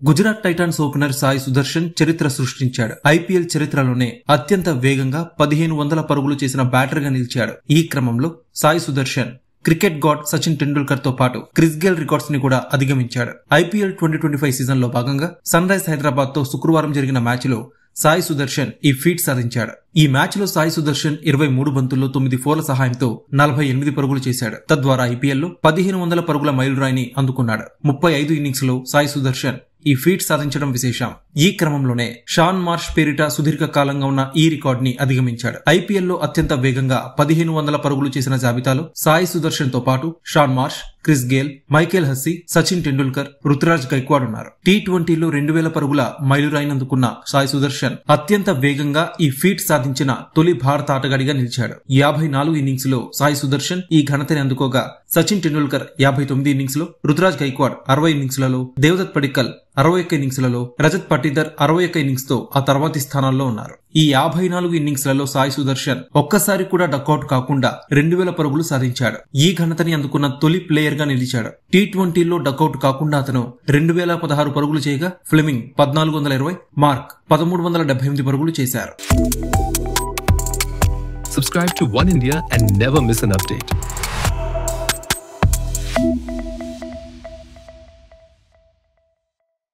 Gujarat Titans opener Sai Sudarshan చరిత్ర సృష్టించాడు. IPL చరిత్రలోనే అత్యంత వేగంగా 1500 పరుగులు చేసిన బ్యాటర్ గా నిలిచాడు. ఈ క్రమంలో సాయి సుదర్శన్ క్రికెట్ గాడ్ సచిన్ టెండూల్కర్ తో పాటు క్రిస్ గేల్ రికార్డ్స్ ని కూడా అధిగమించాడు. ఐపీఎల్ 2025 సీజన్ లో భాగంగా సన్ రైజ్ హైదరాబాద్ తో శుక్రవారం జరిగిన మ్యాచ్ లో సాయి సుదర్శన్ ఈ ఫీట్ సాధించాడు. ఈ మ్యాచ్ లో సాయి సుదర్శన్ 23 బంతుల్లో 9 ఫోర్ల సహాయంతో 48 పరుగులు చేశాడు. తద్వారా ఐపీఎల్ లో 1500 పరుగుల మైలురాయిని అందుకున్నాడు. 35 ఇన్నింగ్స్ లో సాయి సుదర్శన్ ఈ ఫీట్ సాధించడం విశేషం. ఈ క్రమంలోనే షాన్ మార్ష్ పేరిట సుదీర్ఘ కాలంగా ఉన్న ఈ రికార్డ్ ని అధిగమించాడు. ఐపీఎల్ లో అత్యంత వేగంగా 1500 పరుగులు చేసిన జాబితాలో సాయి సుదర్శన్ తో పాటు Shaun Marsh, Chris Gayle, Michael Hussey, Sachin Tendulkar, Ruturaj Gaikwad ఉన్నారు. T20లో 2000 పరుగుల మైలురాయిని అందుకున్న సాయి సుదర్శన్ అత్యంత వేగంగా ఈ ఫీట్ సాధించిన తొలి భారత ఆటగాడిగా నిలిచాడు. 54 ఇన్నింగ్స్ లో సాయి సుదర్శన్ ఈ ఘనతని అందుకోగా సచిన్ టెండూల్కర్ 59 ఇన్నింగ్స్ లో, రుతురాజ్ గైక్వాడ్ 60 ఇన్నింగ్స్ లలో, దేవదత్ పడిక్కల్ 61 ఇన్నింగ్స్ లలో, రజత్ పట్టిదర్ 61 ఇన్నింగ్స్ తో ఆ తర్వాతి స్థానాల్లో ఉన్నారు. ఈ 54 ఇన్నింగ్స్ లలో సాయి సుదర్శన్ ఒక్కసారి కూడా డకౌట్ కాకుండా 2000 పరుగులు సాధించాడు. ఈ ఘనతని అందుకున్న తొలి ప్లేయర్ గా నిలిచాడు. T20లో డకౌట్ కాకుండా అతను 2016 పరుగులు చేయగా ఫ్లెమింగ్ 1420, మార్క్ 1378 పరుగులు చేశారు. Subscribe to One India and never miss an update.